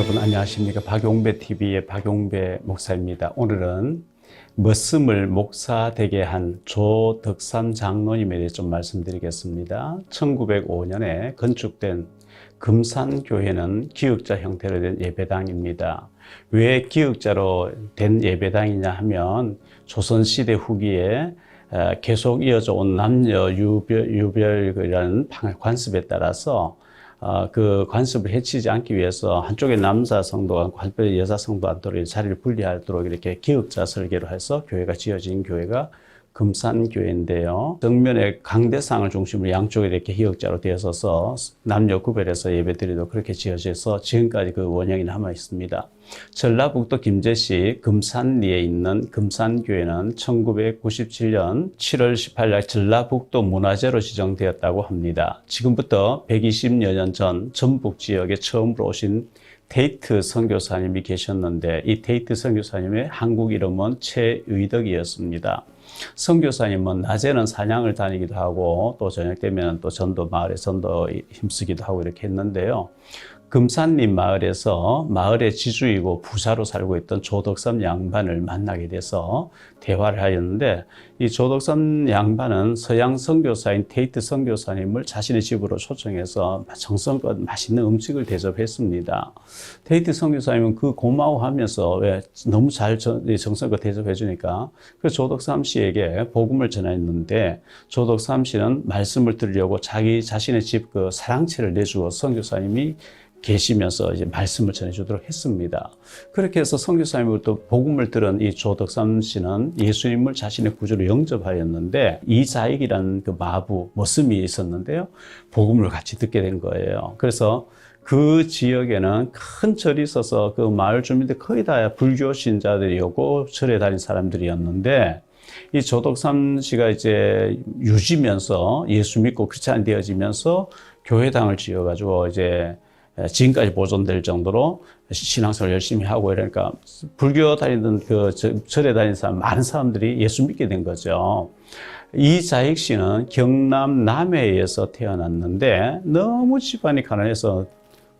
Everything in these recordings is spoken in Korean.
여러분 안녕하십니까? 박용배 TV의 박용배 목사입니다. 오늘은 머슴을 목사 되게 한 조덕삼 장로님에 대해 좀 말씀드리겠습니다. 1905년에 건축된 금산교회는 기역자 형태로 된 예배당입니다. 왜 기역자로 된 예배당이냐 하면 조선시대 후기에 계속 이어져 온 남녀 유별이라는 관습에 따라서 그 관습을 해치지 않기 위해서 한쪽에 남자 성도가 한쪽에 여자 성도한테 자리를 분리하도록 이렇게 기역자 설계로 해서 교회가 지어진 교회가 금산교회인데요. 정면에 강대상을 중심으로 양쪽에 이렇게 기역자로 되어 있어서 남녀 구별해서 예배드리도록 그렇게 지어져서 지금까지 그 원형이 남아 있습니다. 전라북도 김제시 금산리에 있는 금산교회는 1997년 7월 18일 전라북도 문화재로 지정되었다고 합니다. 지금부터 120여 년 전 전북 지역에 처음으로 오신 테이트 선교사님이 계셨는데 이 테이트 선교사님의 한국 이름은 최의덕이었습니다. 선교사님은 낮에는 사냥을 다니기도 하고 또 저녁 되면 또 전도 마을에 전도에 힘쓰기도 하고 이렇게 했는데요. 금산림 마을에서 마을의 지주이고 부자로 살고 있던 조덕삼 양반을 만나게 돼서 대화를 하였는데 이 조덕삼 양반은 서양 선교사인 테이트 선교사님을 자신의 집으로 초청해서 정성껏 맛있는 음식을 대접했습니다. 테이트 선교사님은 그 고마워하면서 왜 너무 잘 정성껏 대접해 주니까 그 조덕삼 씨에게 복음을 전했는데 조덕삼 씨는 말씀을 들으려고 자신의 집 그 사랑채를 내주어 선교사님이 계시면서 이제 말씀을 전해주도록 했습니다. 그렇게 해서 선교사님으로부터 복음을 들은 이 조덕삼 씨는 예수님을 자신의 구주로 영접하였는데 이자익이라는 그 머슴이 있었는데요. 복음을 같이 듣게 된 거예요. 그래서 그 지역에는 큰 절이 있어서 그 마을 주민들 거의 다 불교 신자들이었고 절에 다닌 사람들이었는데 이 조덕삼 씨가 이제 유지면서 예수 믿고 크리스찬 되어지면서 교회당을 지어가지고 이제 지금까지 보존될 정도로 신앙생활을 열심히 하고 이러니까 불교 다니던 그 절에 다니는 사람 많은 사람들이 예수 믿게 된 거죠. 이자익 씨는 경남 남해에서 태어났는데 너무 집안이 가난해서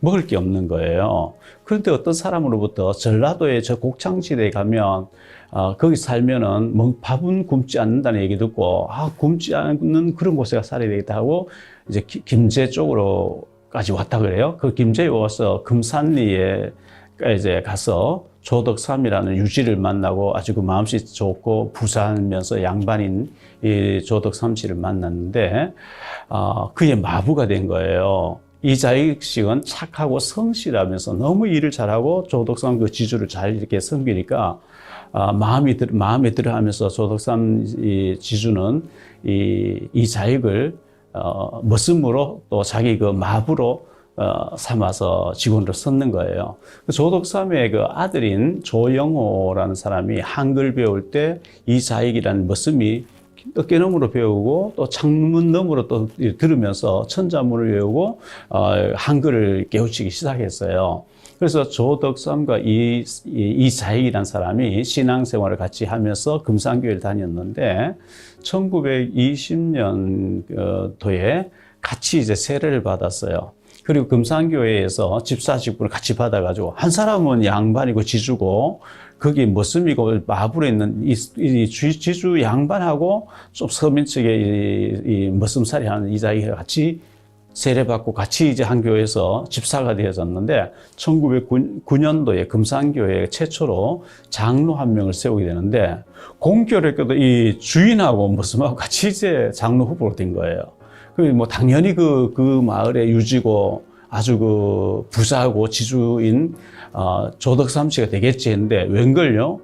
먹을 게 없는 거예요. 그런데 어떤 사람으로부터 전라도의 저 곡창지대에 가면 거기 살면은 뭐 밥은 굶지 않는다는 얘기 듣고 굶지 않는 그런 곳에 살아야 되겠다 하고 이제 김제 쪽으로까지 왔다 그래요. 그 김제에 와서 금산리에 이제 가서 조덕삼이라는 유지를 만나고 아주 그 마음씨 좋고 부자면서 양반인 이 조덕삼 씨를 만났는데 그의 마부가 된 거예요. 이자익 씨는 착하고 성실하면서 너무 일을 잘하고 조덕삼 그 지주를 잘 이렇게 섬기니까 마음에 들어 하면서 조덕삼 지주는 이자익을 머슴으로 또 자기 그 마부로 삼아서 직원으로 썼는 거예요. 조덕삼의 그 아들인 조영호라는 사람이 한글 배울 때 이자익이라는 머슴이 어깨너머로 배우고 또 창문너머로 또 들으면서 천자문을 외우고 한글을 깨우치기 시작했어요. 그래서 조덕삼과 이자익이라는 사람이 신앙생활을 같이 하면서 금산교회를 다녔는데 1920년도에 같이 이제 세례를 받았어요. 그리고 금산교회에서 집사직분을 같이 받아가지고 한 사람은 양반이고 지주고 거기 머슴이고 마부로 있는 이 지주 양반하고 좀 서민 측의 이 머슴살이 하는 이자익이 같이 세례받고 같이 이제 한 교회에서 집사가 되어졌는데 1909년도에 금산교회 최초로 장로 한 명을 세우게 되는데 공교롭게도 이 주인하고 머슴하고 같이 이제 장로 후보로 된 거예요. 그 뭐 당연히 그 마을의 유지고 아주 그 부자고 지주인 조덕삼 씨가 되겠지 했는데 웬걸요?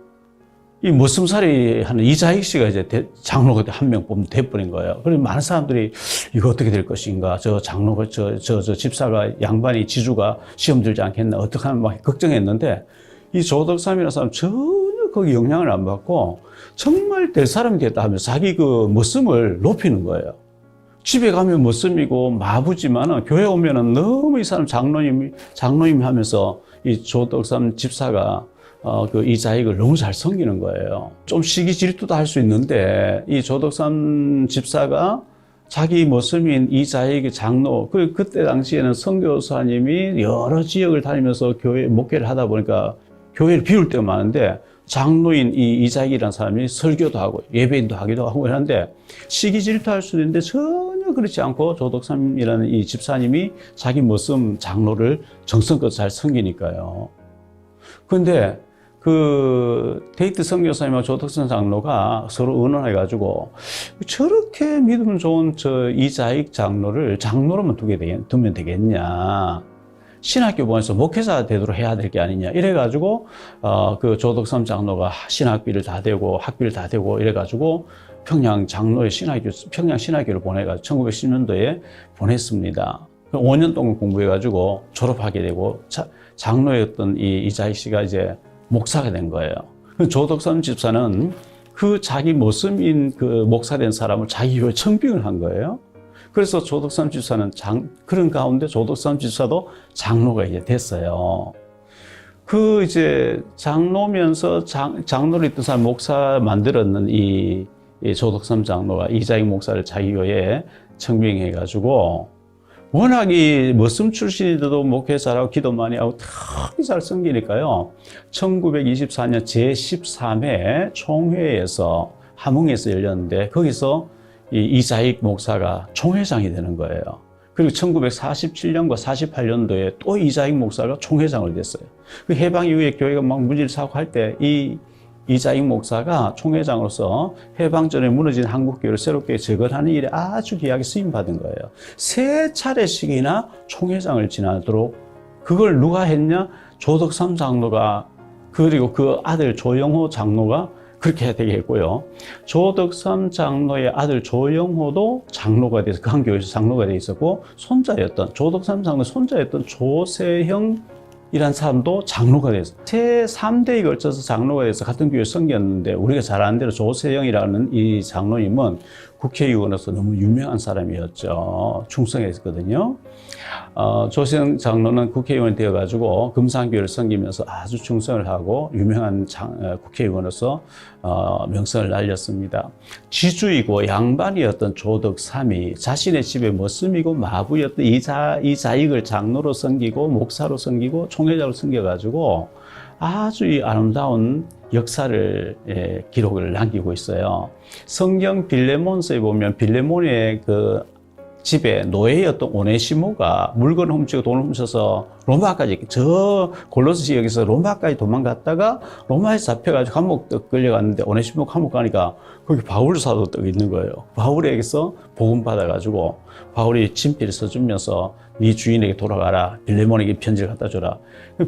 이 머슴살이 하는 이자익 씨가 이제 장로가 한 명 뽑는 돼버린 거예요. 그래서 많은 사람들이 이거 어떻게 될 것인가? 저 장로가 저 집사가 양반이 지주가 시험 들지 않겠나? 어떻게 하면 막 걱정했는데 이 조덕삼이라는 사람 전혀 거기 영향을 안 받고 정말 될 사람이 됐다 하면서 자기 그 머슴을 높이는 거예요. 집에 가면 머슴이고 마부지만은 교회 오면은 너무 이 사람 장로님 하면서 이 조덕삼 집사가 그 이자익을 너무 잘 섬기는 거예요. 좀 시기 질투도 할 수 있는데 이 조덕삼 집사가 자기 모습인 이자익 장로, 그때 당시에는 선교사님이 여러 지역을 다니면서 교회 목회를 하다 보니까 교회를 비울 때가 많은데 장로인 이 이자익이라는 사람이 설교도 하고 예배인도 하기도 하고 하는데 시기 질투할 수도 있는데 전혀 그렇지 않고 조덕삼이라는 이 집사님이 자기 모습 장로를 정성껏 잘 섬기니까요. 그런데 그 데이트 선교사님하고 조덕선 장로가 서로 의논해가지고 저렇게 믿음 좋은 저 이자익 장로를 장로로만 두면 되겠냐. 신학교본에서 목회자 되도록 해야 될 게 아니냐. 이래가지고, 그 조덕선 장로가 신학비를 다 대고 학비를 다 대고 이래가지고 평양 신학교를 보내가지고 1910년도에 보냈습니다. 5년 동안 공부해가지고 졸업하게 되고 장로였던 이자익 씨가 이제 목사가 된 거예요. 조덕선 집사는 그 자기 모습인 그 목사된 사람을 자기 교회 청빙을 한 거예요. 그래서 조덕선 집사는 그런 가운데 조덕선 집사도 장로가 이제 됐어요. 그 이제 장로면서 장로를 있던 사람 목사 만들었는 이 조덕선 장로가 이자익 목사를 자기 교회에 청빙해가지고 워낙 이 머슴 출신인데도 목회 잘하고 기도 많이 하고 되게 잘 섬기니까요. 1924년 제13회 총회에서 함흥에서 열렸는데 거기서 이자익 목사가 총회장이 되는 거예요. 그리고 1947년과 48년도에 또 이자익 목사가 총회장을 됐어요. 그 해방 이후에 교회가 막 문제를 사고 할 때 이자익 목사가 총회장으로서 해방 전에 무너진 한국교회를 새롭게 재건하는 일에 아주 귀하게 쓰임받은 거예요. 3차례씩이나 총회장을 지나도록 그걸 누가 했냐? 조덕삼 장로가 그리고 그 아들 조영호 장로가 그렇게 되게 했고요. 조덕삼 장로의 아들 조영호도 장로가 돼서 그 한 교회에서 장로가 돼 있었고 조덕삼 장로 손자였던 조세형 이란 사람도 장로가 돼서 제3대에 걸쳐서 장로가 돼서 같은 교회에 섬겼는데 우리가 잘 아는 대로 조세영이라는 이 장로님은 국회의원으로서 너무 유명한 사람이었죠. 충성했거든요. 조세영 장로는 국회의원이 되어가지고 금산교회를 섬기면서 아주 충성을 하고 유명한 국회의원으로서 명성을 날렸습니다. 지주이고 양반이었던 조덕삼이 자신의 집에 머슴이고 마부였던 이자익을 장로로 섬기고 목사로 섬기고 총회장으로 섬겨가지고 아주 이 아름다운 역사를 기록을 남기고 있어요. 성경 빌레몬서에 보면 빌레몬의 그 집에 노예였던 오네시모가 물건을 훔치고 돈을 훔쳐서 로마까지 저 골로스 지역에서 로마까지 도망갔다가 로마에서 잡혀가지고 감옥 끌려갔는데 오네시모 감옥 가니까 거기 바울 사도 떠 있는 거예요. 바울에게서 복음 받아가지고 바울이 친필을 써주면서 네 주인에게 돌아가라. 빌레몬에게 편지를 갖다 줘라.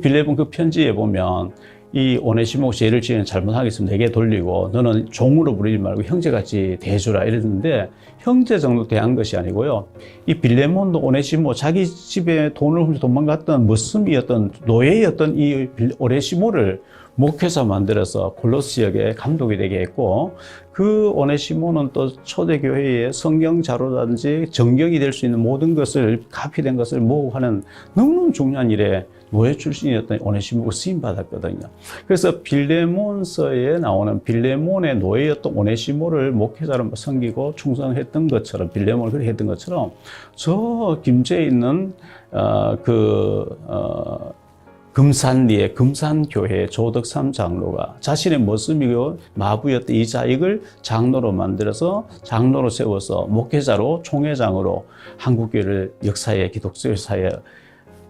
빌레몬 그 편지에 보면 이 오네시모 죄를 지으면 잘못하겠으면 내게 돌리고 너는 종으로 부르지 말고 형제같이 대해주라 이랬는데 형제 정도 대한 것이 아니고요. 이 빌레몬도 오네시모 자기 집에 돈을 훔쳐 도망갔던 머슴이었던 노예였던 이 오네시모를 목회자 만들어서 골로스 지역의 감독이 되게 했고 그 오네시모는 또 초대교회의 성경 자료라든지 정경이 될 수 있는 모든 것을 카피된 것을 모으는 너무너무 중요한 일에 노예 출신이었던 오네시모가 쓰임받았거든요. 그래서 빌레몬서에 나오는 빌레몬의 노예였던 오네시모를 목회자로 섬기고 충성했던 것처럼 빌레몬을 그렇게 했던 것처럼 저 김제에 있는 금산리의 금산교회 조덕삼 장로가 자신의 머슴이고 마부였던 이자익을 장로로 만들어서 장로로 세워서 목회자로 총회장으로 한국교회를 역사에 기독교 역사에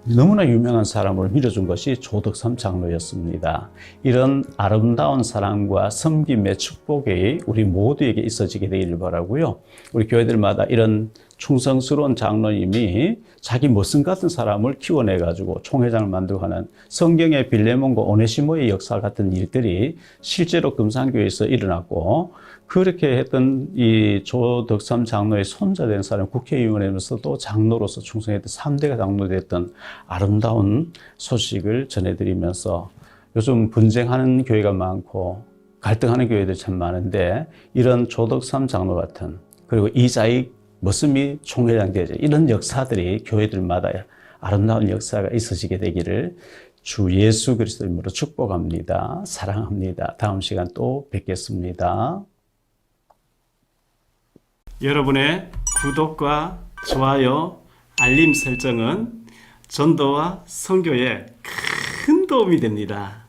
너무나 유명한 사람을 밀어준 것이 조덕삼 장로였습니다. 이런 아름다운 사랑과 섬김의 축복이 우리 모두에게 있어지게 되기를 바라고요. 우리 교회들마다 이런 충성스러운 장로님이 자기 머슴 같은 사람을 키워내가지고 총회장을 만들고 하는 성경의 빌레몬과 오네시모의 역사 같은 일들이 실제로 금산교회에서 일어났고 그렇게 했던 이 조덕삼 장로의 손자된 사람 국회의원이면서도 장로로서 충성했던 3대가 장로됐던 아름다운 소식을 전해드리면서 요즘 분쟁하는 교회가 많고 갈등하는 교회들이 참 많은데 이런 조덕삼 장로 같은 그리고 이자익 머슴이 총회장 되죠. 이런 역사들이 교회들마다 아름다운 역사가 있어지게 되기를 주 예수 그리스도 이름으로 축복합니다. 사랑합니다. 다음 시간 또 뵙겠습니다. 여러분의 구독과 좋아요, 알림 설정은 전도와 선교에 큰 도움이 됩니다.